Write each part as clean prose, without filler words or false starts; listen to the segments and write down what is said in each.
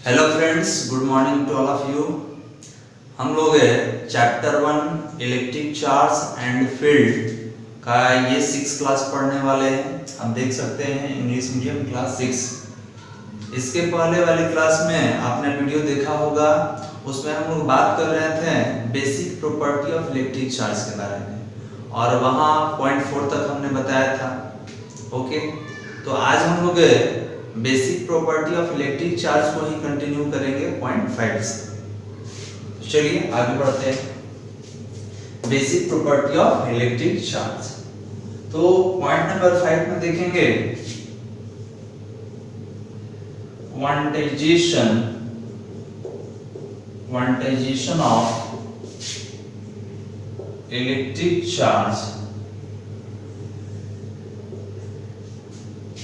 Hello friends, good morning to all of you. हम लोग chapter 1 electric charge and field का ये 6 class पढ़ने वाले हैं। आप देख सकते हैं इंग्लिश मीडियम क्लास 6। इसके पहले वाली क्लास में आपने वीडियो देखा होगा, उसमें हम लोग बात कर रहे थे basic property of electric charge के बारे में, और वहाँ पॉइंट 4 तक हमने बताया था। ओके, तो आज हम लोग basic property of electric charge को ही कंटिन्यू करेंगे पॉइंट 5 से। चलिए आगे बढ़ते हैं। Basic property of electric charge, तो पॉइंट नंबर 5 में देखेंगे quantization of electric charge.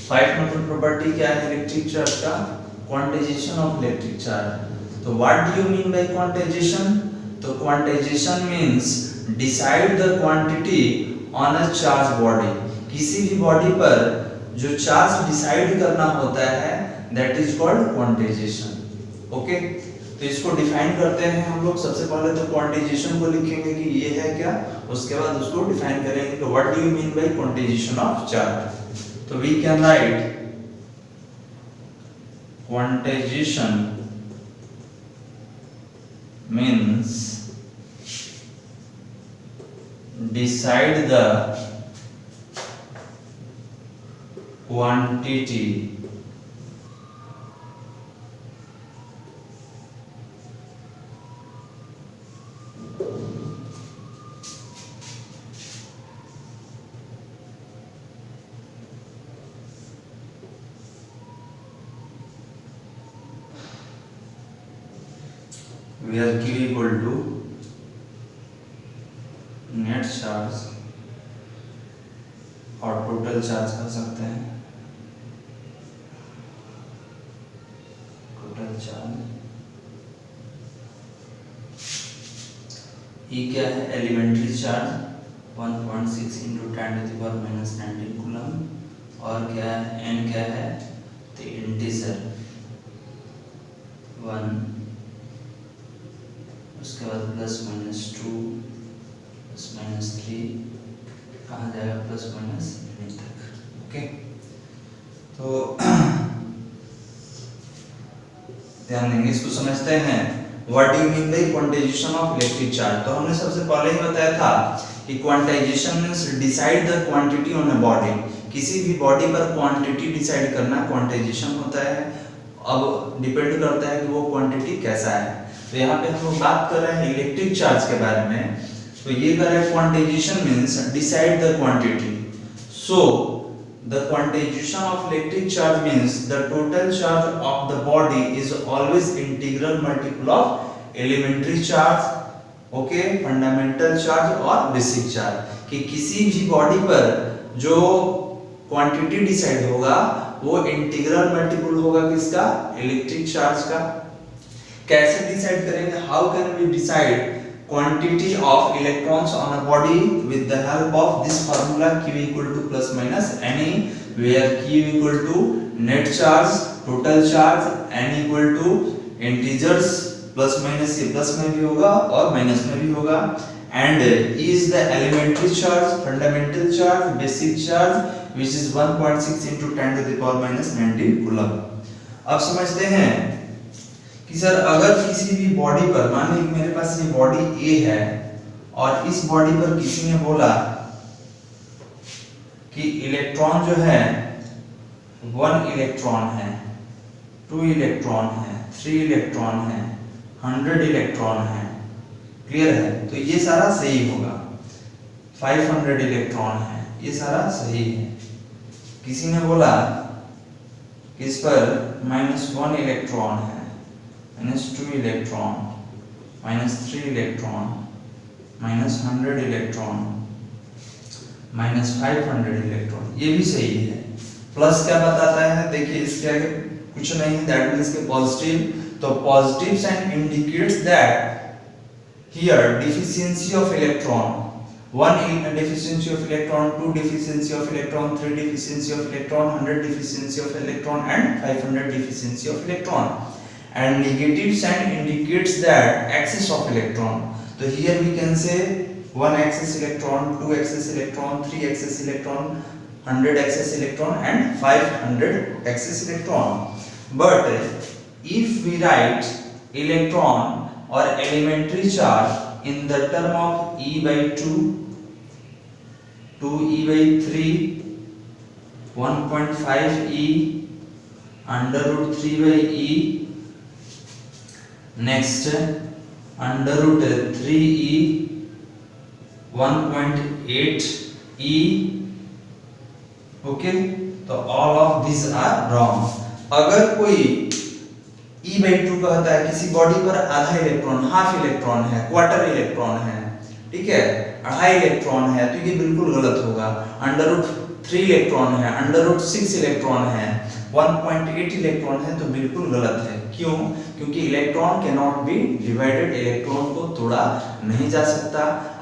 5 number property क्या है इलेक्ट्रिक चार्ज का? Quantization of electric charge. तो what do you mean by quantization? तो quantization means decide the quantity on a charge body. किसी भी बॉडी पर जो चार्ज डिसाइड करना होता है that is called quantization. Okay, तो इसको डिफाइन करते हैं हम लोग। सबसे पहले तो क्वांटाइजेशन को लिखेंगे कि ये है क्या, उसके बाद उसको डिफाइन करेंगे कि what do you mean by quantization of charge. तो we can write quantization means decide the quantity where Q equal to net charge और टोटल चार्ज कर सकते हैं। टोटल चार्ज E क्या है? एलिमेंट्री चार्ज 1.6 into 10⁻⁻⁹ कूलम, और क्या है? N क्या है? तो इंटीजर 1, उसके बाद +-2 +-3 कहाँ जाएगा? +- तक। ओके, तो ध्यान देंगे, इसको समझते हैं। What do you mean by quantization of electric charge? तो हमने सबसे पहले ही बताया था कि quantization means decide the quantity on a body. किसी भी बॉडी पर क्वांटिटी डिसाइड करना क्वांटाइजेशन होता है। अब डिपेंड करता है कि वो क्वांटिटी कैसा है। तो यहाँ पे हम लोग बात कर रहे हैं इलेक्ट्रिक चार्ज के बारे में। तो ये कर रहे हैं quantization means decide the quantity. So the quantization of electric charge means the total charge of the body is always integral multiple of elementary charge, okay, fundamental charge और बेसिक चार्ज। कि किसी भी बॉडी पर जो quantity decide होगा वो integral multiple होगा किसका? इलेक्ट्रिक चार्ज का। कैसे डिसाइड करेंगे? How can we decide quantity of electrons on a body with the help of this formula Q equal to ±NE, where Q equal to net charge, total charge, N equal to integers, plus minus, ये plus में भी होगा और minus में भी होगा, and E is the elementary charge, fundamental charge, basic charge which is 1.6 into 10⁻⁻⁹ coulomb. अब समझते हैं कि सर अगर किसी भी बॉडी पर, मान लीजिए मेरे पास ये बॉडी A है और इस बॉडी पर किसी ने बोला कि इलेक्ट्रॉन जो है 1 इलेक्ट्रॉन है, 2 इलेक्ट्रॉन है, 3 इलेक्ट्रॉन है, 100 इलेक्ट्रॉन है, क्लियर है? तो ये सारा सही होगा। 500 इलेक्ट्रॉन है, ये सारा सही है। किसी ने बोला कि इस पर -1 इलेक्ट्रॉन है, -2 इलेक्ट्रॉन, -3 इलेक्ट्रॉन, -100 इलेक्ट्रॉन, -500 इलेक्ट्रॉन, ये भी सही है। प्लस क्या बताता है? देखिए इसके आगे कुछ नहीं है, दैट मींस के पॉजिटिव। तो positive sign indicates that here deficiency of electron, 1 deficiency of electron, 2 deficiency of electron, 3 deficiency of electron, 100 deficiency of electron and 500 deficiency of electron. and negative sign indicates that excess of electron. So here we can say 1 excess electron, 2 excess electron, 3 excess electron, 100 excess electron and 500 excess electron. But if we write electron or elementary charge in the term of E by 2, 2E by 3, 1.5E, under root 3 by E, next under root 3E, 1.8E. Okay, तो all of this are wrong. अगर कोई E by 2 कहता है किसी body पर आधा electron, half electron है, quarter electron है, ठीक है, 2.5 इलेक्ट्रॉन है, तो ये बिल्कुल गलत होगा. अंडर रूट 3 इलेक्ट्रॉन है, अंडर रूट 6 इलेक्ट्रॉन है, 1.8 इलेक्ट्रॉन है, तो बिल्कुल गलत है. क्यों? क्योंकि electron can not be divided, electron को तोड़ा नहीं जा सकता.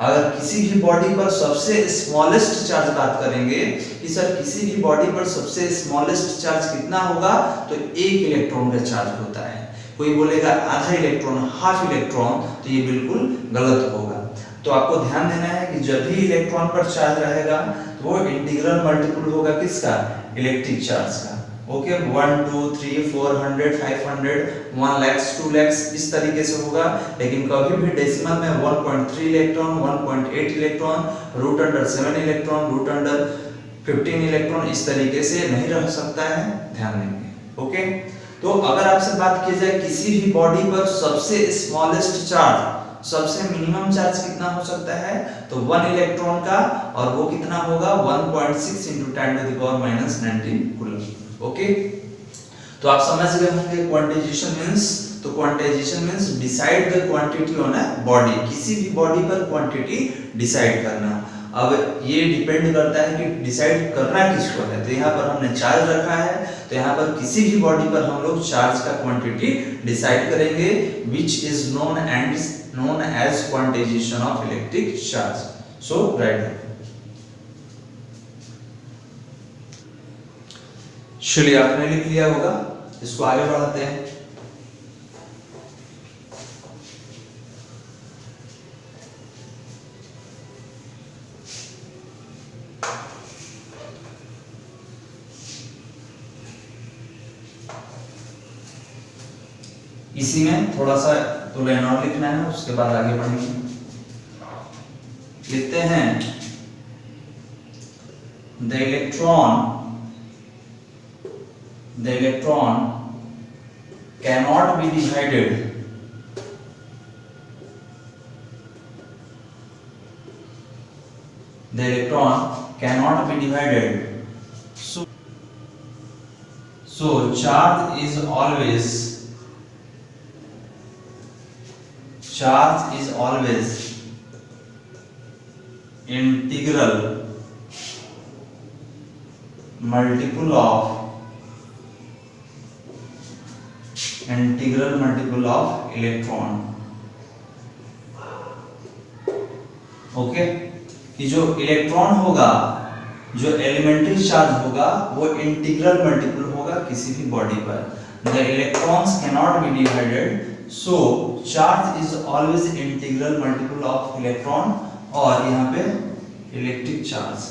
अगर किसी भी बॉडी पर सबसे स्मॉलेस्ट चार्ज बात करेंगे कि सर किसी भी बॉडी पर सबसे स्मॉलेस्ट चार्ज कितना होगा, तो 1 इलेक्ट्रॉन का चार्ज होता है. कोई बोलेगा आधा इलेक्ट्रॉन, हाफ इलेक्ट्रॉन, तो ये बिल्कुल गलत होगा. तो आपको ध्यान देना है कि जब भी इलेक्ट्रॉन पर चार्ज रहेगा तो वो इंटीग्रल मल्टीपल होगा किसका? इलेक्ट्रिक चार्ज का. ओके, 1 2 3 400 500 1 लाख 2 लाख इस तरीके से होगा. लेकिन कभी भी डेसिमल में 1.3 electron, 1.8 electron, root under 7 electron, root under 15 electron इस तरीके से नहीं रह सकता है. ध्यान देंगे. ओके, तो अगर आपसे बात की जाए किसी भी बॉडी पर सबसे स्मॉलेस्ट चार्ज, सबसे मिनिमम चार्ज कितना हो सकता है, तो 1 इलेक्ट्रॉन का, और वो कितना होगा 1.6 × 10⁻⁻19 कूलम. ओके, तो आप समझ गए होंगे क्वांटाइजेशन मींस, तो quantization means decide the quantity on a body, किसी भी बॉडी पर क्वांटिटी डिसाइड करना. अब ये डिपेंड करता है कि डिसाइड करना किसको है. तो यहाँ पर हमने चार्ज रखा है, तो यहाँ पर किसी भी बॉडी पर हम लोग चार्ज का क्वांटिटी डिसाइड करेंगे, which is known as quantization of electric charge. So write down. चलिए, आपने लिख लिया होगा, इसको आगे बढ़ाते हैं. इसी में थोड़ा सा तो लाइन और लिखना है, उसके बाद आगे बढ़ेंगे. लिखते हैं the electron cannot be divided so charge is always integral multiple of electron. Okay, कि जो इलेक्ट्रॉन होगा, जो एलिमेंट्री चार्ज होगा, वो इंटीग्रल मल्टीपल होगा किसी भी बॉडी पर. The electrons cannot be divided, so charge is always integral multiple of electron. और यहाँ पे electric charge,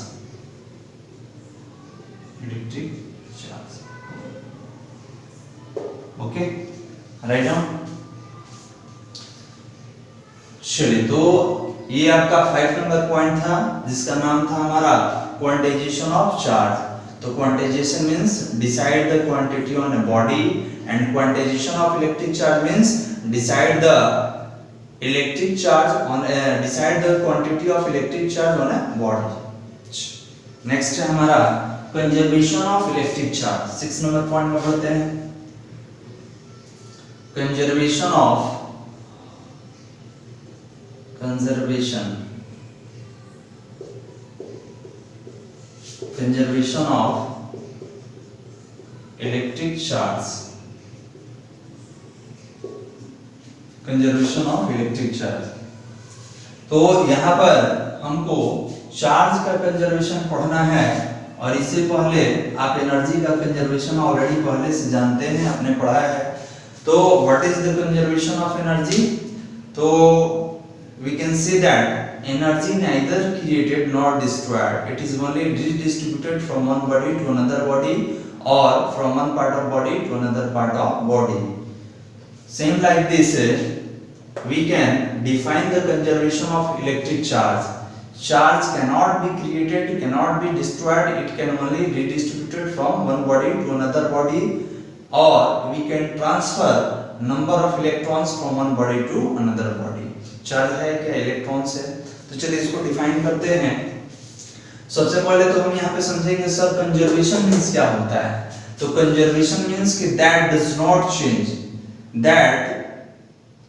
okay, write down. चलिए, तो ये आपका 5 नंबर पॉइंट था, जिसका नाम था हमारा क्वांटाइजेशन ऑफ चार्ज. तो quantization means decide the quantity on a body, and quantization of electric charge means decide the electric charge on decide the quantity of electric charge on a body. Next है हमारा conservation of electric charge. 6 number point में पढ़ते हैं conservation of electric charge. Conservation of electric charge. तो यहाँ पर हमको charge का कंजर्वेशन पढ़ना है, और इससे पहले आप एनर्जी का कंजर्वेशन ऑलरेडी पहले से जानते हैं, आपने पढ़ा है. तो what is the conservation of energy? तो we can say that energy neither created nor destroyed, it is only redistributed from one body to another body or from one part of body to another part of body. Same like this, we can define the conservation of electric charge. Charge cannot be created, cannot be destroyed, it can only be redistributed from one body to another body, or we can transfer number of electrons from one body to another body. Charge है क्या, electrons है। तो चलिए इसको define करते हैं। सबसे पहले तो हम यहाँ पे समझेंगे सर कंजर्वेशन मींस क्या होता है। तो कंजर्वेशन मींस कि that does not change,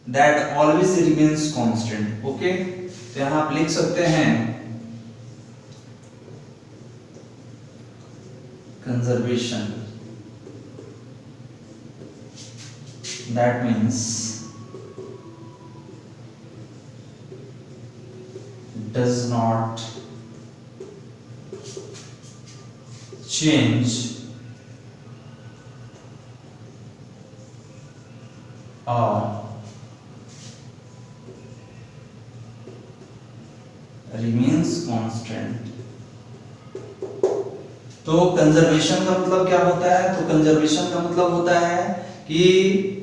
that always remains constant. Okay, तो यहाँ आप लिख सकते हैं conservation, that means does not change or remains constant। तो कंजर्वेशन का मतलब क्या होता है? तो कंजर्वेशन का मतलब होता है कि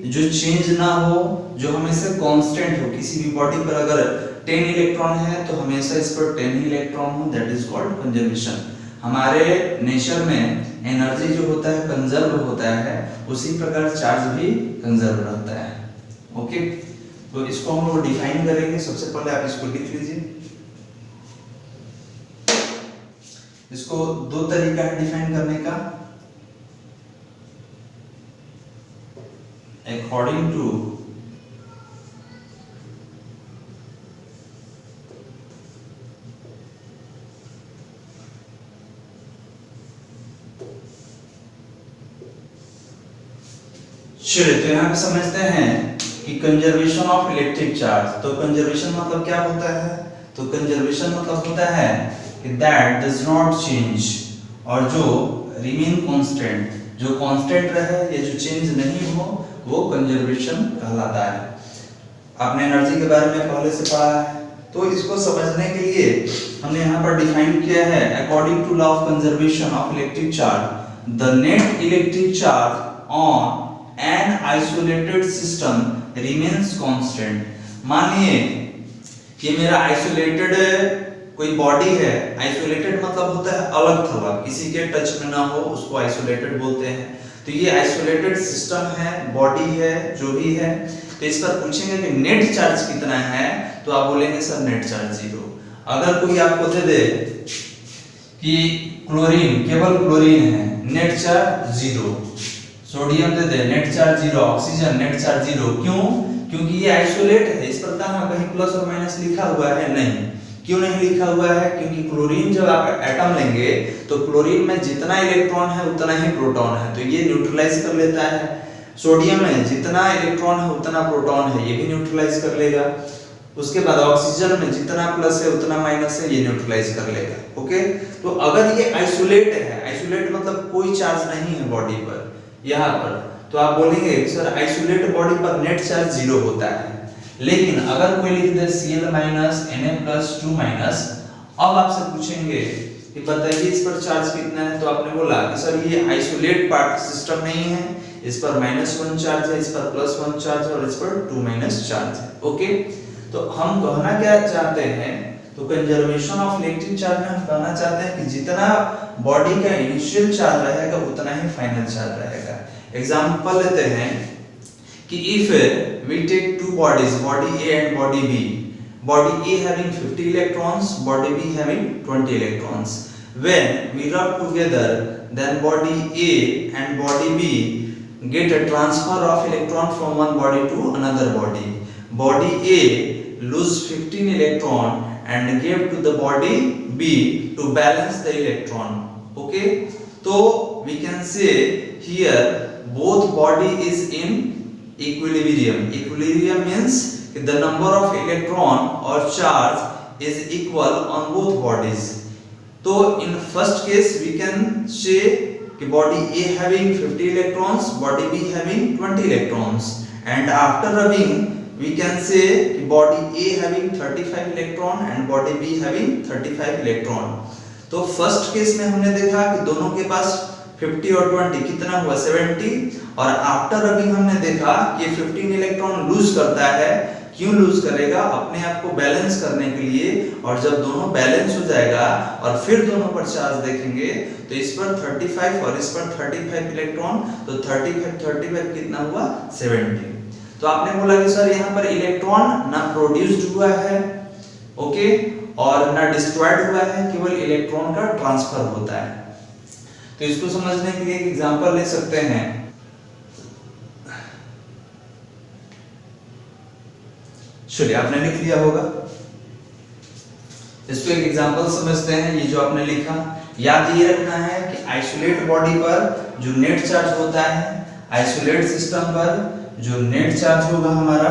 जो चेंज ना हो, जो हमेशा कांस्टेंट हो। किसी भी बॉडी पर अगर 10 इलेक्ट्रॉन है तो हमेशा इस पर 10 ही इलेक्ट्रॉन हो, दैट इज कॉल्ड कंजर्वेशन। हमारे नेचर में एनर्जी जो होता है कंजर्व होता है, उसी प्रकार चार्ज भी कंजर्व रहता है। ओके, तो इसको हम लोग डिफाइन करेंगे। सबसे पहले आप इसको लिख लीजिए। इसको दो तरीका है डिफाइन करने का। अकॉर्डिंग टू चलिए, तो यहाँ पे समझते हैं कि कंजर्वेशन ऑफ इलेक्ट्रिक चार्ज। तो कंजर्वेशन मतलब क्या होता है? तो कंजर्वेशन मतलब होता है कि दैट डज नॉट चेंज, और जो रिमेन कांस्टेंट, जो कांस्टेंट रहे या जो चेंज नहीं हो, वो कंजर्वेशन कहलाता है। आपने एनर्जी के बारे में पहले से पढ़ा है, तो इसको समझने के लिए हमने यहाँ पर डिफाइन किया है according to law of conservation of electric charge, the net electric charge on an isolated system remains constant। मानिए कि मेरा आइसोलेटेड कोई बॉडी है। आइसोलेटेड मतलब होता है अलग थलग, किसी के टच में ना हो, उसको आइसोलेटेड बोलते हैं। तो ये आइसोलेटेड सिस्टम है, बॉडी है, जो भी है। तो इस पर पूछेंगे कि नेट चार्ज कितना है, तो आप बोलेंगे सर नेट चार्ज 0। अगर कोई आपको दे दे कि क्लोरीन, केवल क्लोरीन है, नेट चार्ज 0। सोडियम दे दे, net charge 0। Oxygen net charge 0। क्यों? क्योंकि ये आइसोलेट है। इस पर कहां कहीं प्लस और माइनस लिखा हुआ है? नहीं। क्यों नहीं लिखा हुआ है? क्योंकि क्लोरीन जब आप एटम लेंगे तो क्लोरीन में जितना इलेक्ट्रॉन है उतना ही प्रोटॉन है, तो ये न्यूट्रलाइज कर लेता है। सोडियम में जितना इलेक्ट्रॉन है उतना प्रोटॉन है, ये भी न्यूट्रलाइज कर लेगा। उसके बाद ऑक्सीजन में जितना प्लस है उतना माइनस है, ये न्यूट्रलाइज कर लेगा। ओके, तो अगर ये आइसोलेट है, आइसोलेट मतलब कोई चार्ज नहीं है बॉडी पर यहाँ पर, तो आप बोलेंगे सर आइसोलेट बॉडी पर नेट चार्ज 0 होता है। लेकिन अगर कोई लिख दे Cl माइनस Na+2-, अब आपसे पूछेंगे कि बताइए इस पर चार्ज कितना है, तो आपने बोला कि सर ये आइसोलेट पार्ट सिस्टम नहीं है, इस पर -1 चार्ज है, इस पर +1 चार्ज है और इस पर 2- चार्ज है। ओके, तो हम कहना क्या चाहते हैं? तो कंजर्वेशन ऑफ इलेक्ट्रिक चार्ज में हम कहना चाहते हैं कि जितना बॉडी का इनिशियल चार्ज रहेगा उतना ही फाइनल चार्ज रहेगा। एग्जांपल लेते हैं कि if we take two bodies, body A and body B, body A having 50 electrons, body B having 20 electrons. When we rub together, then body A and body B get a transfer of electron from one body to another body. Body A lose 15 electron and give to the body B to balance the electron. Okay, so we can say here both body is in equilibrium. Equilibrium means the number of electron or charge is equal on both bodies. So in first case we can say कि body A having 50 electrons, body B having 20 electrons. and after rubbing we can say body A having 35 electron and body B having 35 electron। तो first case में हमने देखा कि दोनों के पास 50 और 20 कितना हुआ 70, और आफ्टर रबिंग हमने देखा कि 15 इलेक्ट्रॉन लूज करता है। क्यों लूज करेगा? अपने आप को बैलेंस करने के लिए, और जब दोनों बैलेंस हो जाएगा और फिर दोनों पर चार्ज देखेंगे तो इस पर 35 और इस पर 35 इलेक्ट्रॉन, तो 35 कितना हुआ 70। तो आपने बोला कि सर यहाँ पर इलेक्ट्रॉन ना प्रोड्यूस्ड हुआ है, ओके, और ना डिस्ट्रॉयड हुआ है, केवल इलेक्ट्रॉन का ट्रांसफर होता है। तो इसको समझने के लिए एक एग्जांपल ले सकते हैं। चलिए, आपने लिख लिया होगा, इसको एक एग्जांपल समझते हैं। ये जो आपने लिखा, याद ये रखना है कि आइसोलेट बॉडी पर जो नेट चार्ज होता है, आइसोलेट सिस्टम पर जो नेट चार्ज होगा हमारा,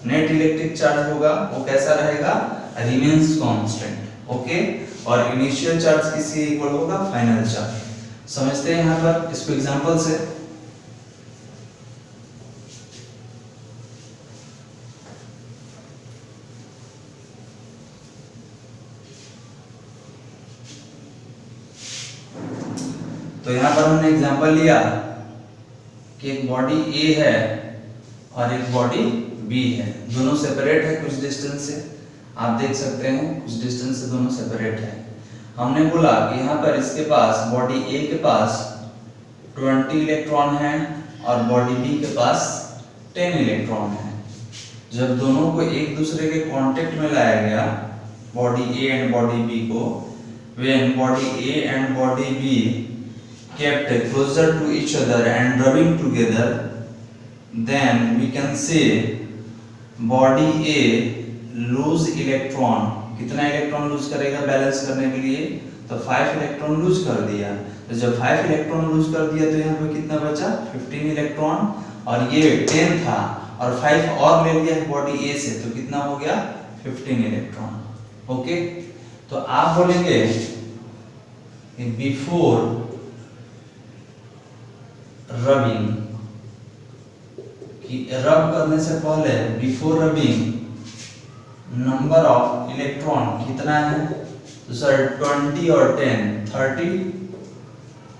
नेट इलेक्ट्रिक चार्ज होगा, वो कैसा रहेगा? Remains constant, okay. और इनिशियल चार्ज किसके इक्वल होगा? Final charge. समझते हैं यहाँ पर इसको एग्जांपल से। तो यहाँ पर हमने एग्जांपल लिया कि एक बॉडी A है और एक बॉडी B है, दोनों सेपरेट है कुछ डिस्टेंस से, आप देख सकते हैं कुछ डिस्टेंस से दोनों सेपरेट है। हमने बोला कि यहाँ पर इसके पास, बॉडी A के पास 20 इलेक्ट्रॉन है और बॉडी B के पास 10 इलेक्ट्रॉन है। जब दोनों को एक दूसरे के कांटेक्ट में लाया गया, body A and body B को, when body A and body B kept closer to each other and rubbing together, then we can say body A lose electron। कितना इलेक्ट्रॉन लूज करेगा बैलेंस करने के लिए? तो 5 इलेक्ट्रॉन लूज कर दिया। तो जब 5 इलेक्ट्रॉन लूज कर दिया तो यहाँ पे कितना बचा? 15 इलेक्ट्रॉन, और ये 10 था और 5 और ले लिया बॉडी A से, तो कितना हो गया? 15 इलेक्ट्रॉन, ओके। तो आप बोलेंगे बिफोर रबिंग, कि रब करने से पहले, before rubbing number of electron कितना है? तो सर 20 और 10 30,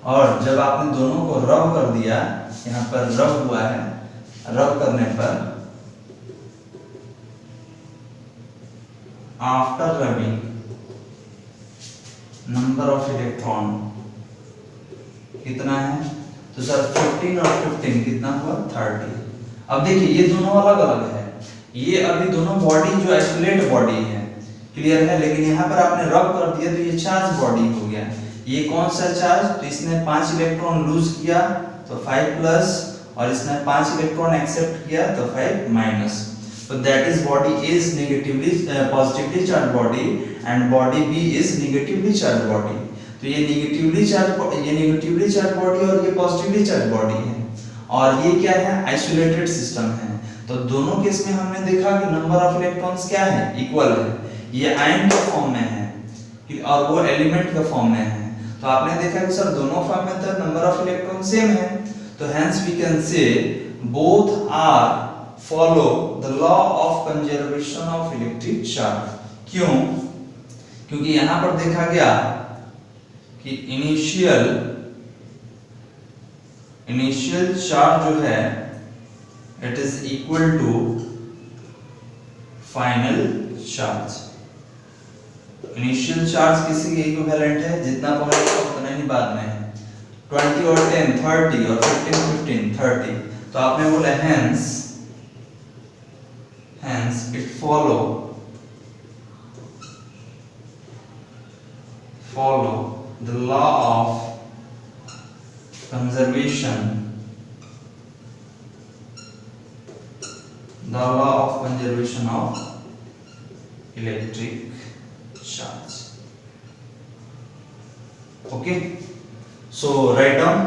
और जब आपने दोनों को रब कर दिया, यहाँ पर रब हुआ है, रब करने पर after rubbing number of electron कितना है? तो सर 15 और 15 कितना हुआ? 30। अब देखिए ये दोनों अलग अलग है, ये अभी दोनों बॉडी जो आइसोलेट बॉडी है, क्लियर है, लेकिन यहाँ पर आपने रब कर दिया तो ये चार्ज बॉडी हो गया। ये कौन सा चार्ज? तो इसने 5 इलेक्ट्रॉन लूज किया तो 5 प्लस, और इसने 5 इलेक्ट्रॉन एक्सेप्ट किया तो 5 माइनस। तो that is body A is negatively positively charged body and body B is negatively charged body। तो ये नेगेटिवली चार्ज बॉडी और ये पॉजिटिवली चार्ज बॉडी है, और ये क्या है? आइसोलेटेड सिस्टम है। तो दोनों केस में हमने देखा कि नंबर ऑफ इलेक्ट्रॉन्स क्या है? इक्वल है। ये आयन के फॉर्म में है और वो एलिमेंट के फॉर्म में है। तो आपने देखा कि सर दोनों फॉर्म में तो नंबर ऑफ इलेक्ट्रॉन सेम है, तो hence we can say both are follow the law of conservation of electric charge. क्यों? क्योंकि यहां पर देखा गया कि इनिशियल चार्ज जो है it is equal to final charge. Initial charge किसी के इक्विवेलेंट है, जितना पहले उतना ही बाद में है। 20 और 10 30 और 15 15 30। तो आपने बोला hence it follow the law of conservation of electric charge। Okay, so write down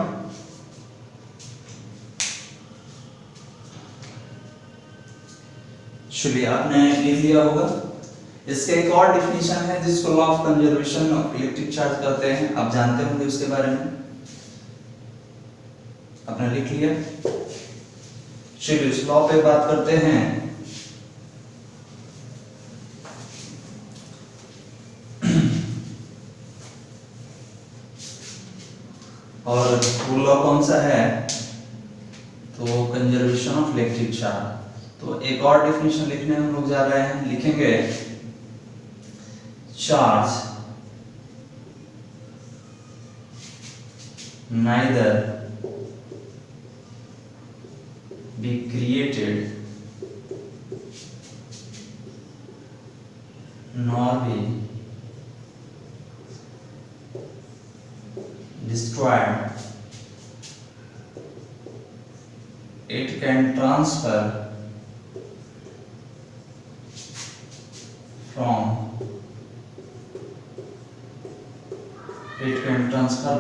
चलिए आपने लिख लिया होगा। इसका एक और डिफिनीशन है जिसको law of conservation of electric charge कहते हैं, आप जानते होंगे उसके बारे में, आपने लिख लिया। चलिए इस लॉ पे बात करते हैं। और वो लॉ कौन सा है? तो कंजर्वेशन ऑफ इलेक्ट्रिक चार्ज। तो एक और डेफिनेशन लिखने हम लोग जा रहे हैं, लिखेंगे charge neither be created nor be destroyed. It can transfer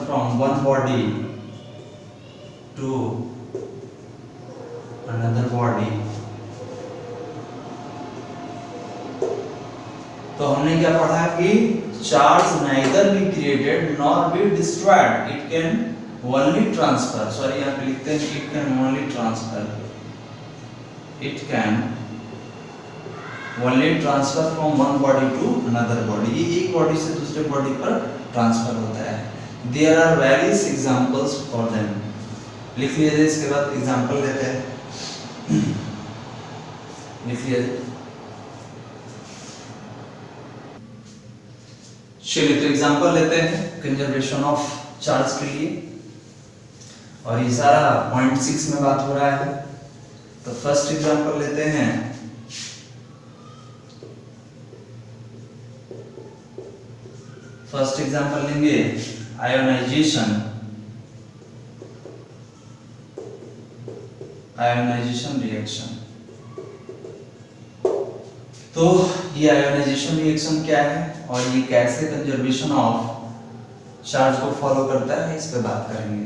from one body to another body. तो हमने क्या पढ़ा कि charge neither be created nor be destroyed. It can only transfer. Sorry यहाँ पे लिखते हैं it can only transfer. It can only transfer from one body to another body. ये एक बॉडी से दूसरे बॉडी पर ट्रांसफर होता है। There are various examples for them. लिख लीजिए, इसके बाद एग्जांपल लेते हैं। लिख लीजिए। चलिए तो एग्जांपल लेते हैं कंजर्वेशन ऑफ चार्ज के लिए, और ये सारा पॉइंट 6 में बात हो रहा है। तो फर्स्ट एग्जांपल लेते हैं। फर्स्ट एग्जांपल लेंगे आयोनाइजेशन रिएक्शन। तो ये आयोनाइजेशन रिएक्शन क्या है और ये कैसे कंजर्वेशन ऑफ चार्ज को फॉलो करता है, इस पे बात करेंगे।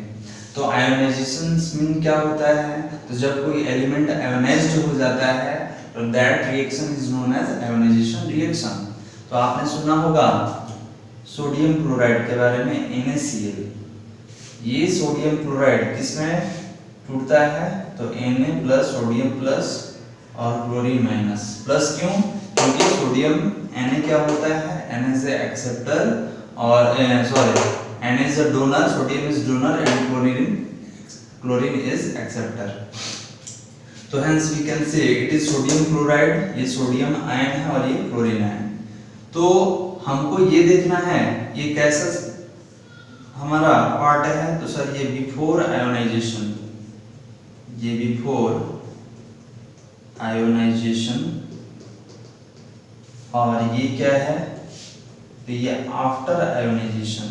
तो आयोनाइजेशन मीन क्या होता है? तो जब कोई एलिमेंट आयोनाइज्ड हो जाता है तो that reaction is known as ionization reaction. तो आपने सुना होगा सोडियम क्लोराइड के बारे में, NaCl। ये सोडियम क्लोराइड किसमें टूटता है? तो Na प्लस सोडियम प्लस और क्लोरीन माइनस प्लस। क्यों? क्योंकि सोडियम Na क्या होता है? Na इज एक्सेप्टर और Na is a donor, sodium is donor and chlorine is acceptor. तो hence we can say it is sodium chloride. ये sodium ion है और ये क्लोरीन आयन। तो हमको ये देखना है ये कैसा हमारा पार्ट है। तो सर ये बिफोर आयोनाइजेशन, ये बिफोर आयोनाइजेशन, और ये क्या है? तो ये आफ्टर आयोनाइजेशन,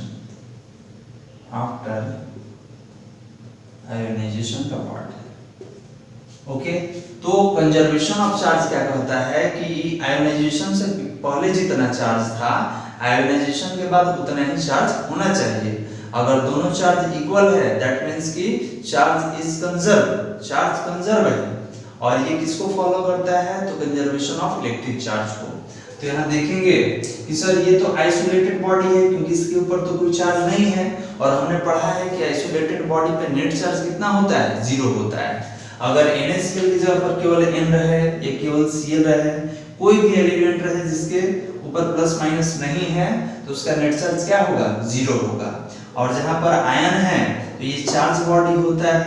आफ्टर आयोनाइजेशन का पार्ट है। ओके, तो कंजर्वेशन ऑफ चार्ज क्या कहता है कि आयोनाइजेशन से पहले जितना चार्ज था आयोनाइजेशन के बाद उतना ही चार्ज होना चाहिए। अगर दोनों चार्ज इक्वल है दैट मींस कि charge is conserve, charge conserve है। और ये किसको फॉलो करता है? तो कंजर्वेशन ऑफ इलेक्ट्रिक चार्ज को। तो यहाँ देखेंगे कि सर ये तो आइसोलेटेड बॉडी है क्योंकि इसके ऊपर तो कोई चार्ज नहीं है, और हमने पढ़ा है कि आइसोलेटेड बॉडी पे नेट चार्ज कितना होता है? 0 होता है। अगर NaCl की जगह पर केवल N रहे या केवल Cl रहे, कोई भी एलिमेंट रहे जिसके ऊपर प्लस माइनस नहीं है, तो उसका नेट चार्ज क्या होगा? 0 होगा। और जहां पर आयन है तो ये चार्ज बॉडी होता है,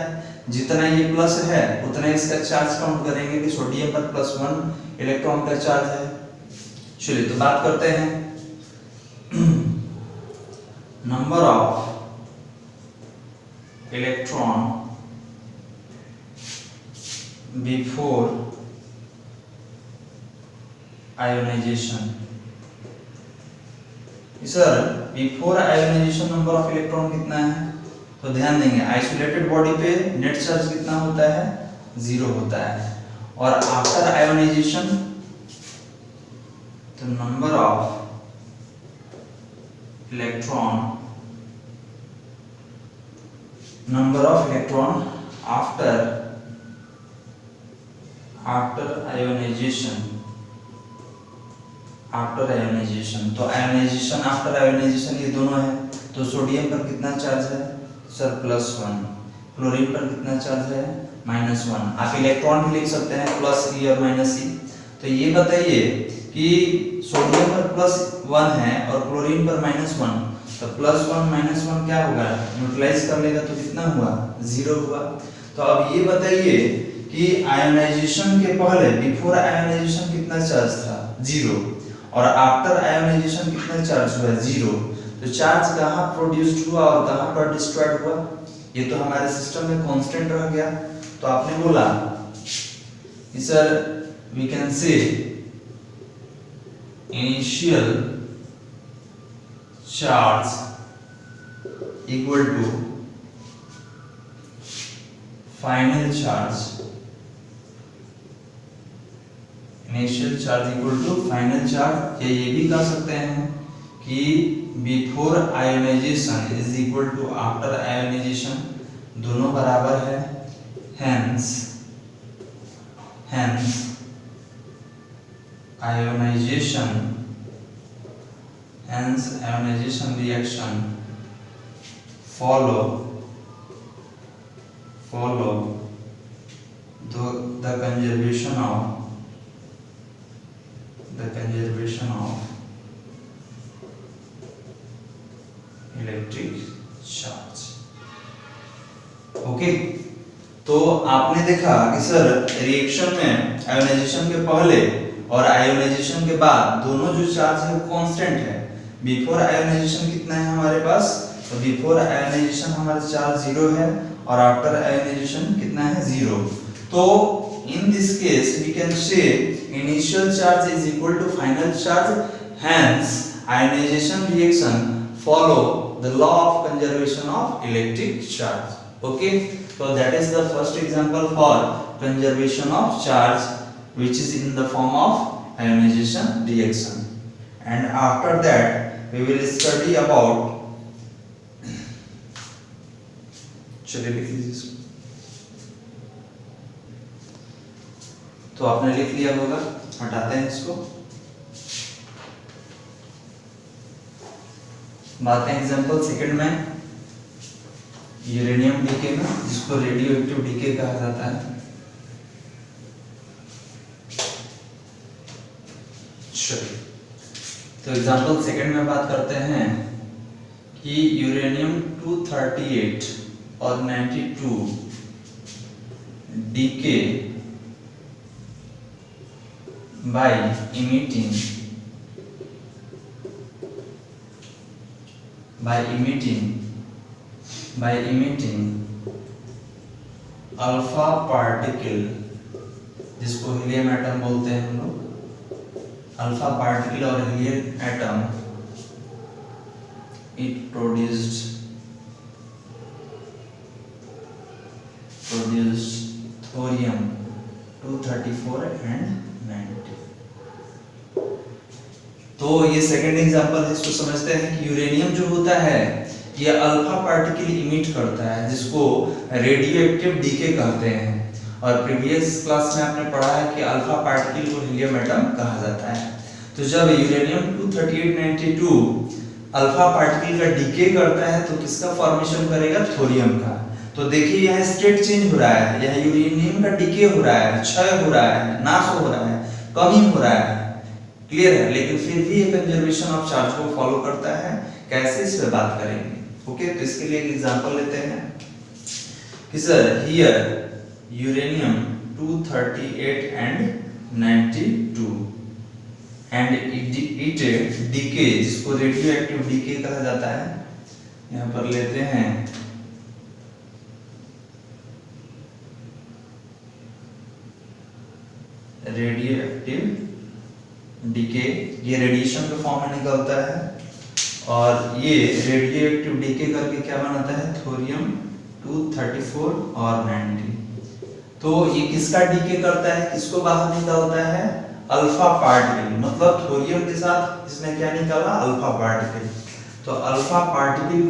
जितना ये प्लस है उतना इसका चार्ज काउंट करेंगे कि सोडियम पर +1 इलेक्ट्रॉन का चार्ज है। चलिए तो बात करते हैं number of electron before ionization. Sir before ionization number of electron कितना है? तो ध्यान देंगे आइसोलेटेड बॉडी पे नेट चार्ज कितना होता है? 0 होता है। और आफ्टर आयोनाइजेशन तो number of electron after ionization. तो आयोनाइजेशन आफ्टर आयोनाइजेशन ये दोनों है। तो सोडियम पर कितना चार्ज है? सर +1। क्लोरीन पर कितना चार्ज है? -1। आप इलेक्ट्रॉन भी लिख सकते हैं +e और -e। तो ये बताइए कि सोडियम पर +1 है और क्लोरीन पर -1, तो +1 -1 क्या होगा, न्यूट्रलाइज कर लेगा तो कितना हुआ, 0 हुआ। तो अब ये बताइए कि आयोनाइजेशन के पहले, बिफोर आयोनाइजेशन कितना चार्ज था, 0, और आफ्टर आयोनाइजेशन कितना चार्ज हुआ, 0। तो चार्ज कहाँ प्रोड्यूस्ड हुआ और कहाँ पर डिस्ट्रॉयड हुआ, ये तो हमारे सिस्टम में कांस्टेंट रह गया। तो आपने बोला कि sir we can say initial charge equal to final charge, initial charge equal to final charge, या ये भी कह सकते हैं कि before ionization is equal to after ionization, दोनों बराबर है। Hence ionization reaction follow the conservation of electric charge. Okay, तो आपने देखा कि सर रिएक्शन में आयोनाइजेशन के पहले और आयोनाइजेशन के बाद दोनों जो चार्ज है कांस्टेंट है। बिफोर आयोनाइजेशन कितना है हमारे पास, तो बिफोर आयोनाइजेशन हमारा चार्ज 0 है और आफ्टर आयोनाइजेशन कितना है, 0। तो in this case we can say initial charge is equal to final charge, hence ionization reaction follow the law of conservation of electric charge. Okay, so that is the first example for conservation of charge, which is in the form of ionization reaction. And after that we will study about, चलिए लिख लीजिए इसको। तो आपने लिख लिया होगा, हटाते हैं इसको। बात है एग्जांपल सेकंड में, यूरेनियम डीके में, जिसको रेडियो एक्टिव डीके कहा जाता है। चलिए, तो एग्जांपल सेकंड में बात करते हैं कि यूरेनियम 238 और 92 decay by emitting alpha particle, जिसको हीलियम एटम बोलते हैं हम लोग, अल्फा पार्टिकल और helium atom, it produced thorium 234 and 90। तो ये सेकंड एग्जांपल है, इसको समझते हैं कि यूरेनियम जो होता है ये अल्फा पार्टिकल इमिट करता है, जिसको रेडियो एक्टिव डीके कहते हैं। और प्रीवियस क्लास में आपने पढ़ा है कि अल्फा पार्टिकल को हीलियम एटम कहा जाता है। तो जब यूरेनियम 238-92 अल्फा पार्टिकल का डीके करता है तो किसका फॉर्मेशन करेगा, थोरियम का। तो देखिए यहाँ स्टेट चेंज हो रहा है, यहाँ यूरेनियम का डीके हो रहा है, क्षय हो रहा है, नाश हो रहा है, कमी हो रहा है, क्लियर है। लेकिन फिर भी ये कंजर्वेशन ऑफ चार्ज को फॉलो करता है। कैसे, इस पे बात करेंगे। ओके, तो इसके लिए एक एग्जांपल लेते हैं कि sir here uranium 238 and 92 and it decay, जिसको रेडियो एक्टिव डीके कहा जाता है। यहाँ पर लेते हैं रेडियो एक्टिव डीके, ये रेडिएशन के फॉर्म में निकलता है और ये रेडियो एक्टिव डीके करके क्या बनाता है, थोरियम 234 और 90। तो ये किसका डीके करता है, किसको बाहर निकालता है, अल्फा पार्टिकल, मतलब थोरियम के साथ इसने क्या निकाला, अल्फा पार्टिकल। तो अल्फा पार्टिकल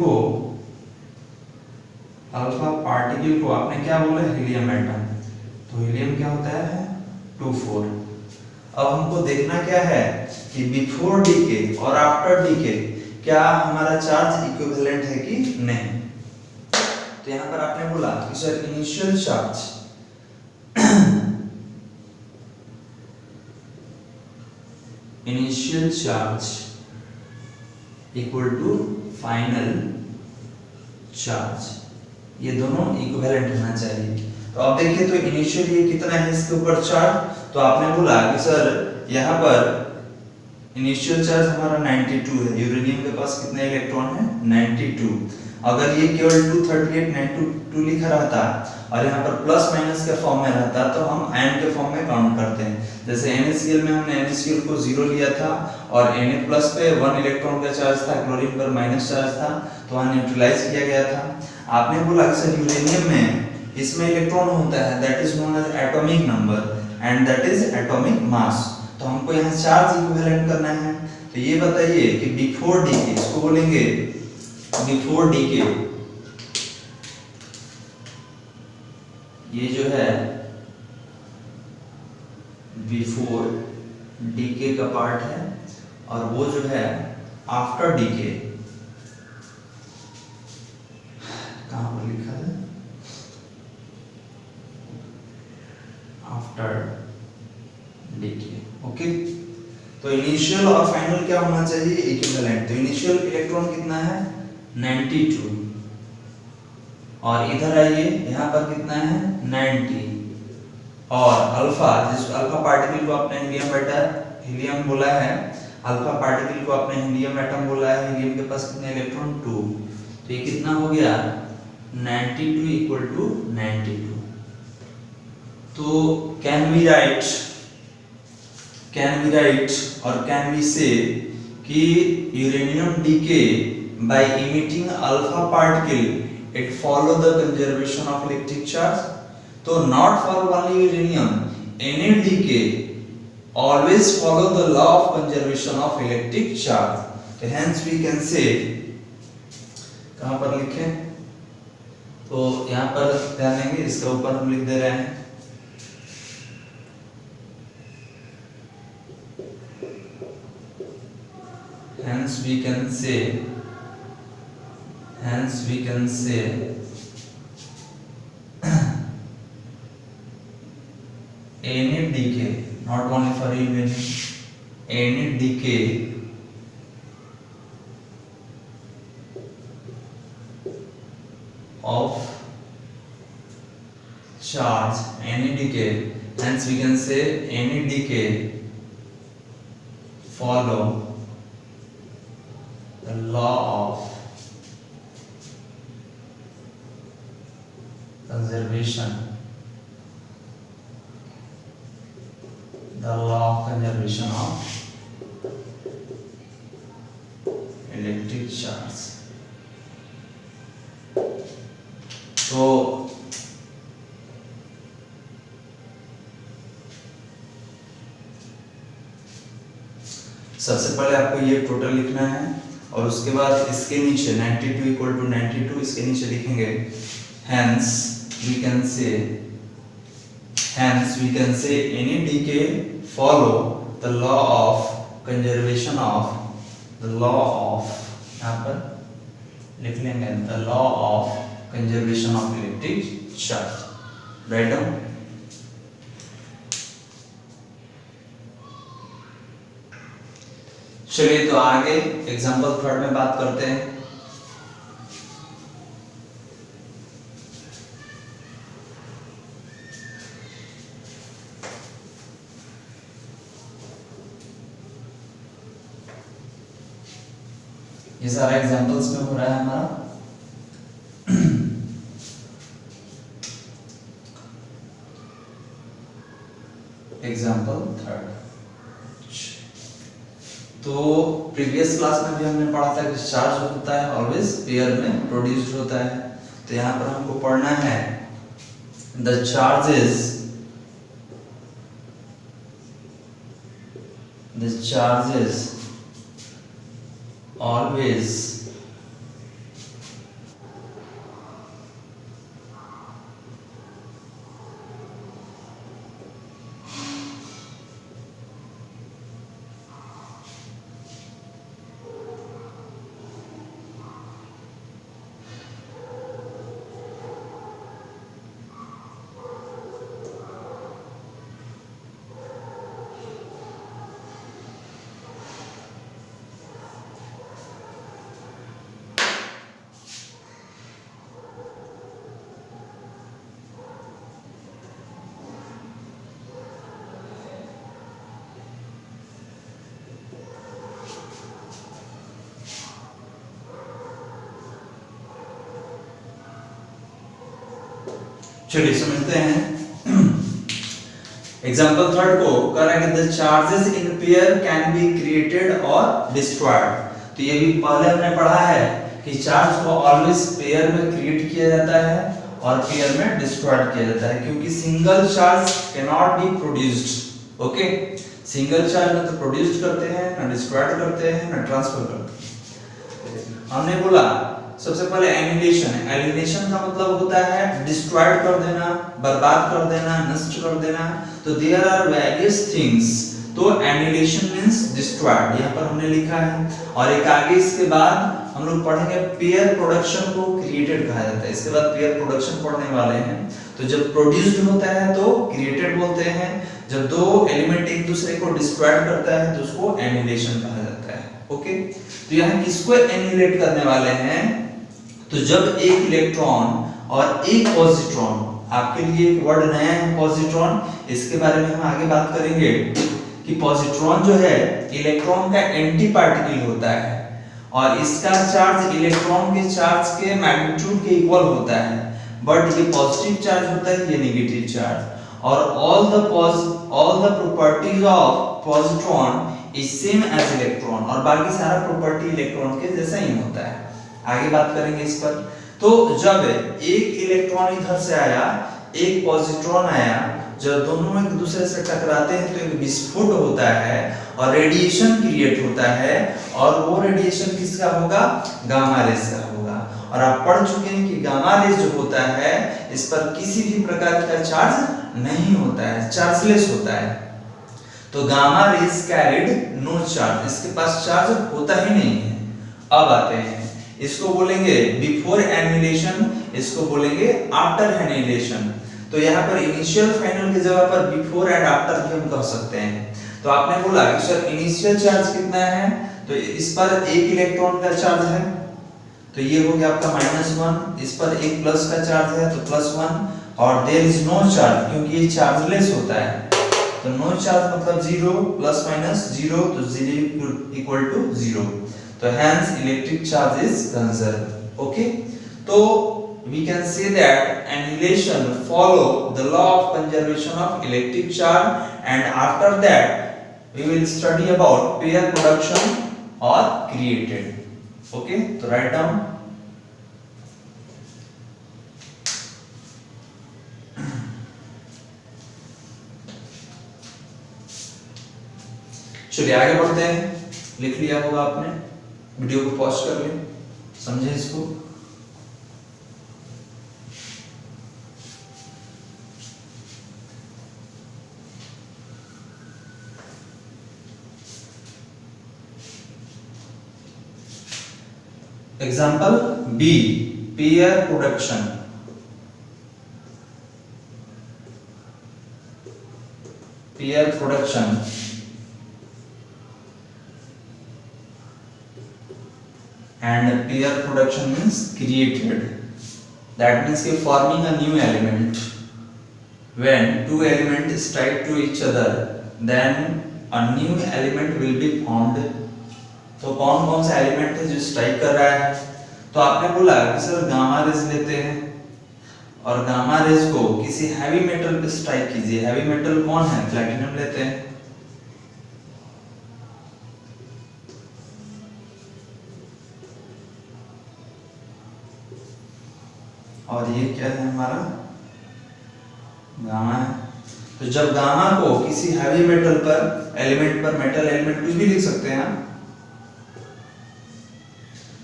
को आपने क्या बोला, हीलियम एटम। तो हीलियम क्या होता है, 24। अब हमको देखना क्या है कि बिफोर डीके और आफ्टर डीके क्या हमारा चार्ज इक्विवेलेंट है कि नहीं। तो यहाँ पर आपने बोला कि sir initial charge initial charge equal to final charge, ये दोनों इक्विवेलेंट होना चाहिए। तो अब देखिए तो इनिशियली ये कितना है इसके ऊपर चार्ज, तो आपने बोला कि सर यहाँ पर इनिशियल चार्ज हमारा 92 है, यूरेनियम के पास कितने इलेक्ट्रॉन है 92। अगर ये केवल 238 92 लिखा रहता और यहाँ पर प्लस माइनस के फॉर्म में रहता तो हम एन के फॉर्म में काउंट करते हैं। जैसे NaCl में हमने NaCl को 0 लिया था और Na+ पे 1 इलेक्ट्रॉन का चार्ज था, क्लोरीन पर माइनस चार्ज था, तो वहाँ न्यूट्रलाइज किया गया था। आपने बोला कि सर यूरेनियम में इसमें इलेक्ट्रॉन होता है that is known as atomic number and that is atomic mass, तो हमको यहाँ चार्ज इक्विवेलेंट करना है। तो ये बताइए कि बिफोर डीके, इसको बोलेंगे बिफोर डीके, ये जो है बिफोर डीके का पार्ट है और वो जो है आफ्टर डीके, कहां पर लिखा है आफ्टर डीके। ओके, तो इनिशियल और फाइनल क्या होना चाहिए इक्विवेलेंट। तो इनिशियल इलेक्ट्रॉन कितना है 92 और इधर आइए यहाँ पर कितना है 90 और अल्फा, जिस अल्फा पार्टिकल को आपने हीलियम बोला है, अल्फा पार्टिकल को आपने हीलियम एटम बोला है, हीलियम के पास कितने इलेक्ट्रॉन 2, तो ये कितना हो गया 92 इक्वल टू 92। तो कैन वी राइट और कैन वी से कि uranium decay by emitting alpha particle it follow the conservation of electric charge. तो not for only uranium, any decay always follow the law of conservation of electric charge। तो hence we can say, कहां पर लिखें, तो यहां पर ध्यान देंगे, इसके ऊपर हम लिख दे रहे हैं hence we can say any decay, not only for uranium, any decay of charge, any decay, hence we can say any decay follow the law of conservation, the law of conservation of electric charge। तो सबसे पहले आपको ये total लिखना है और उसके बाद इसके नीचे 92 इक्वल टू 92 इसके नीचे लिखेंगे hence we can say any decay follow the law of conservation of, the law of, यहाँ पर लिख लेंगे the law of conservation of electric charge, write down। चलिए तो आगे एग्जांपल थर्ड में बात करते हैं। ये सारा एग्जांपल्स में हो रहा है हमारा। एग्जांपल थर्ड, तो प्रीवियस क्लास में भी हमने पढ़ा था कि चार्ज होता है ऑलवेज पेयर में प्रोड्यूस्ड होता है। तो यहाँ पर हमको पढ़ना है द चार्जेस always चलिए समझते हैं। एग्जाम्पल थर्ड को कह रहा है कि the charges in pair can be created और डिस्ट्रॉयड। तो ये भी पहले हमने पढ़ा है कि चार्ज को ऑलवेज पेयर में क्रिएट किया जाता है और पेयर में डिस्ट्रॉयड किया जाता है, क्योंकि single charge can not be produced. Okay, single charge ना तो प्रोड्यूस करते हैं, ना डिस्ट्रॉयड करते हैं, ना ट्रांसफर करते हैं। हमने बोला सबसे पहले एनिहिलेशन। एनिहिलेशन का मतलब होता है डिस्ट्रॉयड कर देना, बर्बाद कर देना, नष्ट कर देना। तो देयर आर वेरियस थिंग्स। तो एनिहिलेशन मींस डिस्ट्रॉयड, यहाँ पर हमने लिखा है। और एक आगे इसके बाद हम लोग पढ़ेंगे पेयर प्रोडक्शन को क्रिएटेड कहा जाता है। इसके बाद पेयर प्रोडक्शन पढ़ने वाले हैं। तो जब प्रोड्यूस्ड होता है तो क्रिएटेड बोलते हैं, जब दो एलिमेंट एक दूसरे को डिस्ट्रॉयड करता है तो उसको एनिहिलेशन कहा जाता है। ओके, तो यहाँ किसको एनिहिलेट करने वाले हैं? तो जब एक इलेक्ट्रॉन और एक पॉजिट्रॉन, आपके लिए एक वर्ड नया है पॉजिट्रॉन, इसके बारे में हम आगे बात करेंगे कि पॉजिट्रॉन जो है इलेक्ट्रॉन का एंटी पार्टिकल होता है और इसका चार्ज इलेक्ट्रॉन के चार्ज के मैग्नीट्यूड के इक्वल होता है, बट ये पॉजिटिव चार्ज होता है, ये नेगेटिव चार्ज। और all the properties of positron is same as electron, और बाकी सारा प्रॉपर्टी इलेक्ट्रॉन के जैसा ही होता है। आगे बात करेंगे इस पर। तो जब एक इलेक्ट्रॉन इधर से आया, एक पॉजिट्रॉन आया, जब दोनों एक दूसरे से टकराते हैं तो एक विस्फोट होता है और रेडिएशन क्रिएट होता है, और वो रेडिएशन किसका होगा? गामा रेज का होगा। और आप पढ़ चुके हैं कि गामा रेज जो होता है इस पर किसी भी प्रकार का चार्ज नहीं होता है, चार्जलेस होता है। तो gamma rays carried no charge, इसके पास चार्ज होता ही नहीं है। अब आते हैं, इसको बोलेंगे बिफोर एनिहिलेशन, इसको बोलेंगे आफ्टर एनिहिलेशन। तो यहाँ पर इनिशियल फाइनल की जगह पर बिफोर एंड आफ्टर भी हम कह सकते हैं। तो आपने बोला कि सर इनिशियल चार्ज कितना है? तो इस पर एक इलेक्ट्रॉन का चार्ज है, तो ये हो गया आपका -1। इस पर एक प्लस का चार्ज है तो +1, और देयर इज नो चार्ज क्योंकि ये चार्जलेस होता है। तो नो चार्ज मतलब 0 प्लस माइनस 0, तो 0 इक्वल टू 0। तो hence electric charge is conserved. Okay, so we can say that annihilation follow the law of conservation of electric charge, and after that we will study about pair production or created. Okay, so write down. चलिए आगे बढ़ते हैं। लिख लिया होगा आपने, video को pause कर लें, समझे इसको। Example B, pair production. Pair production and pair production means created, that means forming a new element. When two elements strike to each other then a new element will be formed. तो कौन कौन सा element है जो strike कर रहा है? तो आपने बोला कि सर गामा रेज लेते हैं और गामा रेज को किसी हैवी मेटल पे स्ट्राइक कीजिए। हैवी मेटल कौन है? प्लैटिनम लेते हैं। और ये क्या है हमारा? गामा है। तो जब गामा को किसी हैवी मेटल पर, एलिमेंट पर, मेटल एलिमेंट कुछ भी लिख सकते हैं आप,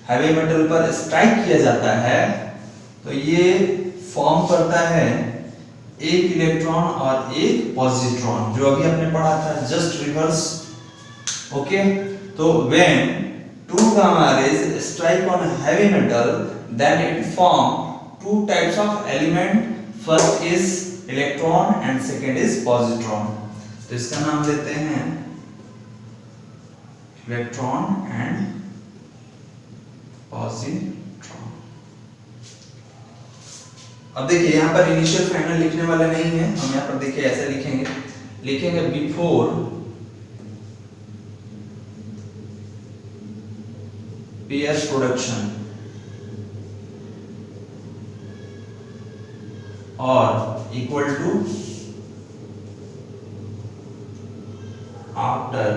हैवी मेटल पर स्ट्राइक किया जाता है तो ये फॉर्म करता है एक इलेक्ट्रॉन और एक पॉजिट्रॉन, जो अभी हमने पढ़ा था, जस्ट रिवर्स। ओके, तो when two gamma rays strike on heavy metal then it form two types of element, first is electron and second is positron. तो इसका नाम लेते हैं इलेक्ट्रॉन एंड पॉजिट्रॉन। अब देखिए यहाँ पर इनिशियल फाइनल लिखने वाले नहीं है, हम यहाँ पर देखिए ऐसे लिखेंगे बिफोर पेयर प्रोडक्शन। और equal to after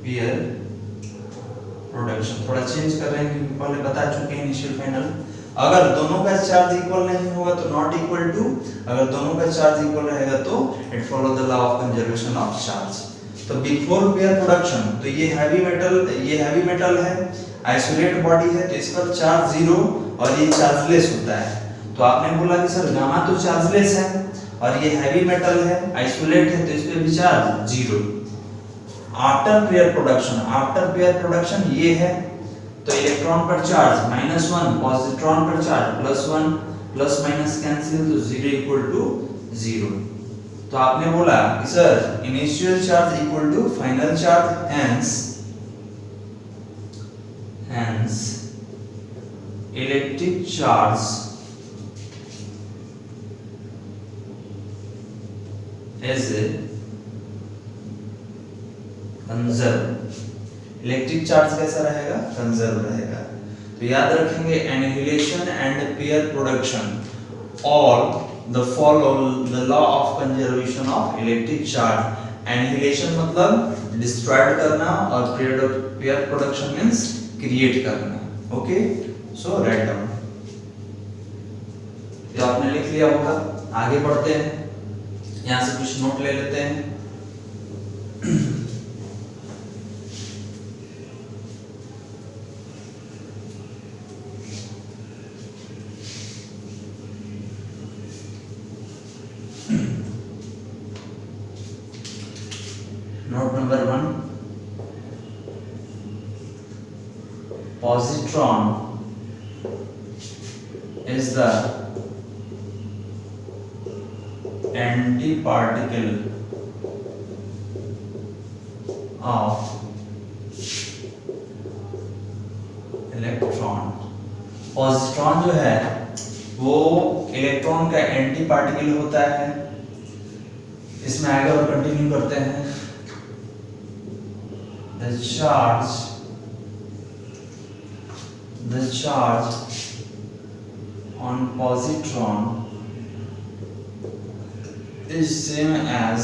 pair production. थोड़ा चेंज कर रहे हैं क्योंकि पहले बता चुके हैं इनिशियल फाइनल। अगर दोनों का चार्ज इक्वल नहीं होगा तो नॉट इक्वल टू, अगर दोनों का चार्ज इक्वल रहेगा तो it follow the law of conservation of charge. तो बिफोर पेयर प्रोडक्शन तो ये हैवी मेटल है, आइसोलेट बॉडी है, तो इस पर चार्ज जीरो और ये चार्जलेस होता है। तो आपने बोला कि सर गामा तो चार्जलेस है और ये हैवी मेटल है, आइसोलेट है, तो इस पे भी charge zero. After pair production ये है, तो इलेक्ट्रॉन पर चार्ज -1, पॉजिट्रॉन पर चार्ज +1, प्लस माइनस कैंसिल, तो 0 इक्वल टू 0। तो आपने बोला कि sir initial charge equal to final charge, hence electric charge is conserve. Electric charge कैसा रहेगा? कंजर्व रहेगा। तो याद रखेंगे annihilation and pair production all the follow the law of conservation of electric charge. Annihilation मतलब डिस्ट्रॉयड करना और pair production means create करना। ओके, सो राइट डाउन। तो आपने लिख लिया होगा, आगे बढ़ते हैं, यहां से कुछ नोट ले लेते हैं। Note number 1, positron is the antiparticle of electron। positron जो है वो इलेक्ट्रॉन का एंटी पार्टिकल होता है। इसमें आगे और कंटिन्यू करते हैं। The charge on positron is same as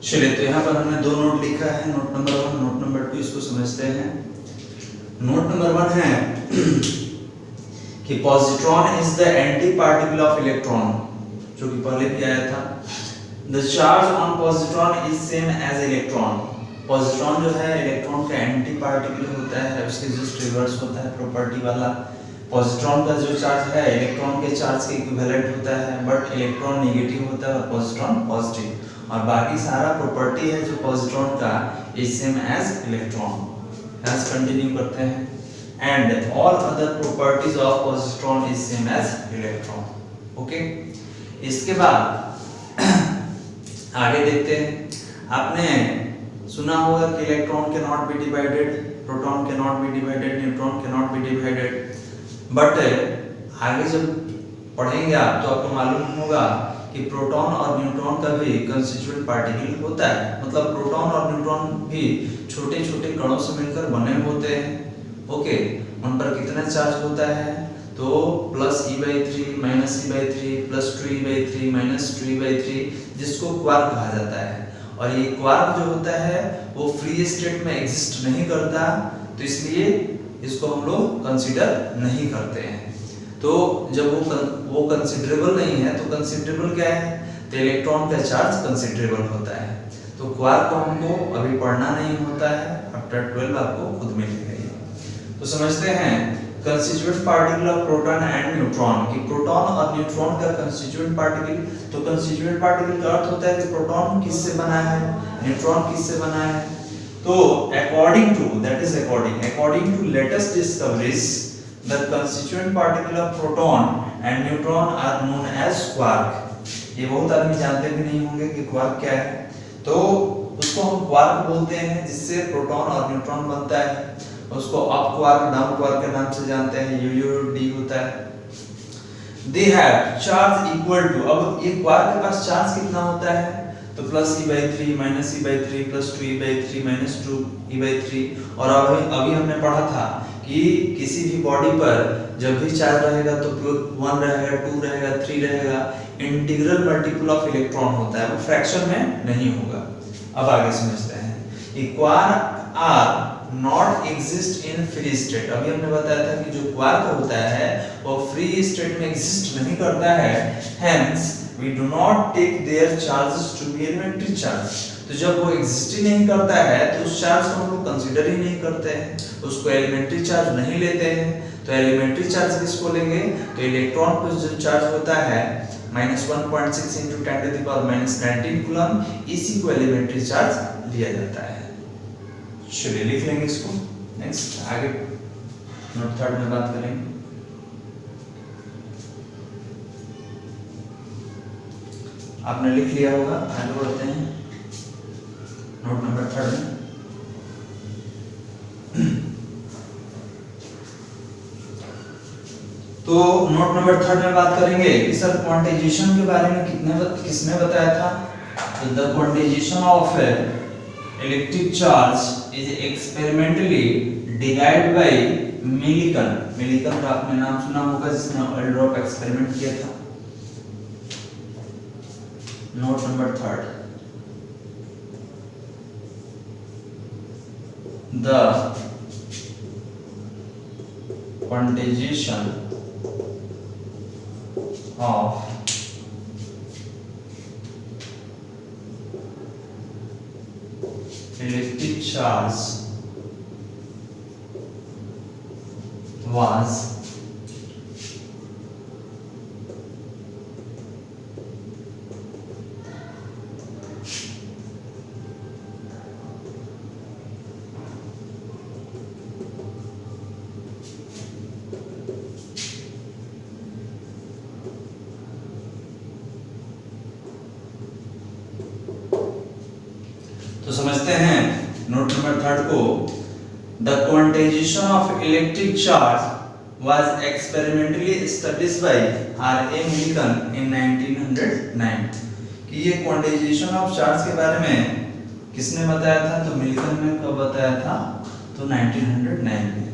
चलिए, तो यहाँ पर हमने दो नोट लिखा है, नोट नंबर 1, नोट नंबर 2, इसको समझते हैं। नोट नंबर 1 है कि positron is the antiparticle of electron, जो कि पहले भी आया था। The charge on positron is same as electron. Positron जो है इलेक्ट्रॉन का एंटी पार्टिकल होता है, उसके जस्ट रिवर्स होता है प्रॉपर्टी वाला। पॉजिट्रॉन का जो चार्ज है इलेक्ट्रॉन के चार्ज के इक्विवेलेंट होता है, बट इलेक्ट्रॉन नेगेटिव होता है और पॉजिट्रॉन पॉजिटिव। और बाकी सारा प्रॉपर्टी है जो पॉजिट्रॉन का is same as electron. As continue करते हैं, and all other properties of positron is same as electron. Okay, इसके बाद आगे देखते हैं। आपने सुना होगा कि electron can not be divided, proton can not be divided, neutron can not be divided. But आगे जब पढ़ेंगे आप तो आपको मालूम होगा कि प्रोटॉन और न्यूट्रॉन का भी कंस्टिट्यूएंट पार्टिकल होता है। मतलब प्रोटॉन और न्यूट्रॉन भी छोटे छोटे कणों से मिलकर बने होते हैं। ओके, उन पर कितना चार्ज होता है? तो +e/3 -e/3 +2e/3 -2e/3, जिसको क्वार्क कहा जाता है। और ये क्वार्क जो होता है वो फ्री स्टेट में एग्जिस्ट नहीं करता, तो इसलिए इसको हम लोग कंसीडर नहीं करते हैं। तो जब वो कंसिडरेबल नहीं है तो कंसिडरेबल क्या है? तो इलेक्ट्रॉन का चार्ज कंसिडरेबल होता है। तो क्वार्क को हमको अभी पढ़ना नहीं होता है, आफ्टर 12 आपको खुद मिलेगा। तो समझते हैं constituent particle of proton and neutron, कि प्रोटॉन और न्यूट्रॉन का कंस्टिट्यूएंट पार्टिकल। तो कंस्टिट्यूएंट पार्टिकल का अर्थ होता है कि प्रोटॉन किससे बना है, न्यूट्रॉन किससे बना है। तो according to latest discoveries the constituent particle of proton and neutron are known as quark। ये बहुत आदमी जानते भी नहीं होंगे कि क्वार्क क्या है। तो उसको हम क्वार्क बोलते हैं, जिससे प्रोटॉन और न्यूट्रॉन बनता है। उसको अप क्वार्क डाउन क्वार्क के नाम से जानते हैं, यूयूडी होता है। They have charge equal to, अब एक क्वार्क के पास चार्ज कितना होता है, तो plus e/3 minus e/3 plus 2e/3 minus 2e/3। और अभी हमने पढ़ा था कि किसी भी बॉडी पर जब भी चार्ज रहेगा तो 1 रहेगा, 2 रहेगा, 3 रहेगा, इंटीग्रल मल्टीपल ऑफ इलेक्ट्रॉन होता है, वो फ्रैक्शन में नहीं होगा। अब आगे समझते हैं। Quark are not exist in free state, अभी हमने बताया था कि जो क्वार्क होता है वो फ्री स्टेट में एग्जिस्ट नहीं करता है, hence we do not take their charges to be elementary charge। तो जब वो एग्जिस्ट ही नहीं करता है तो उस चार्ज को हम लोग कंसीडर ही नहीं करते हैं, उसको एलिमेंट्री चार्ज नहीं लेते हैं। तो एलिमेंट्री चार्ज किसको लेंगे, तो इलेक्ट्रॉन पर जो चार्ज होता है -1.6 × 10⁻⁻19 कूलम, इसी को एलिमेंट्री चार्ज लिया जाता है। चलिए लिख लेंगे इसको। नेक्स्ट आगे नोट 3 में बात करेंगे। आपने लिख लिया होगा, आगे बढ़ते हैं नोट नंबर 3 में। तो नोट नंबर 3 में बात करेंगे कि सर क्वांटाइजेशन के बारे में किसने बताया था, तो the quantization of electric charge is experimentally derived bye Millikan. Millikan का आपने नाम सुना होगा, जिसने ऑयल ड्रॉप एक्सपेरिमेंट किया था। Note number 3, the quantization of electric charge was तो समझते हैं नोट नंबर 3 को। The quantization of electric charge was experimentally established by R A. Millikan in 1909। कि ये क्वांटाइजेशन ऑफ चार्ज के बारे में किसने बताया था, तो मिलिकन ने कब बताया था, तो 1909 में।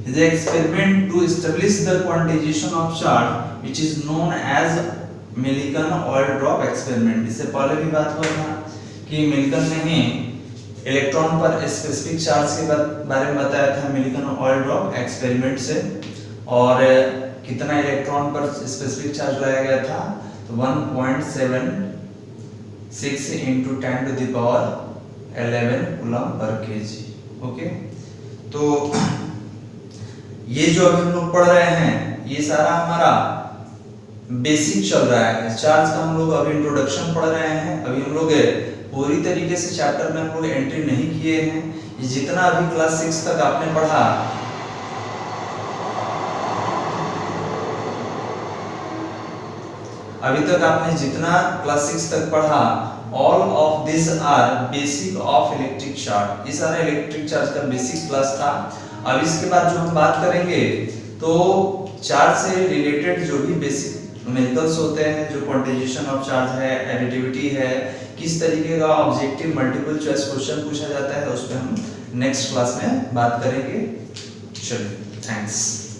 His experiment to establish the quantization of charge which is known as Millikan oil drop experiment. इससे पहले भी बात हुआ था कि मिलिकन ने ही इलेक्ट्रॉन पर स्पेसिफिक चार्ज के बारे में बताया था मिलिकन ऑयल ड्रॉप एक्सपेरिमेंट से। और कितना इलेक्ट्रॉन पर स्पेसिफिक चार्ज लगाया गया था, तो 1.76 × 10⁻11 कूलम पर केजी। ओके, तो ये जो अभी हम लोग पढ़ रहे हैं ये सारा हमारा बेसिक चल रहा है। चार्ज का हम लोग अभी इंट्रोडक्शन पढ़ रहे हैं, अभी हम लोग पूरी तरीके से चैप्टर में हम लोग एंट्री नहीं किए हैं। ये जितना अभी क्लास 6 तक आपने पढ़ा, अभी तक आपने जितना क्लास 6 तक पढ़ा, all of this are basic of electric charge. ये सारा इलेक्ट्रिक चार्ज का बेसिक क्लास था। अब इसके बाद जो हम बात करेंगे तो चार्ज से रिलेटेड जो भी बेसिक न्यूमेरिकल्स होते हैं, जो क्वांटाइजेशन ऑफ चार्ज है, एडिटिविटी है, किस तरीके का ऑब्जेक्टिव मल्टीपल चॉइस क्वेश्चन पूछा जाता है, उस पर हम नेक्स्ट क्लास में बात करेंगे। चलिए, थैंक्स।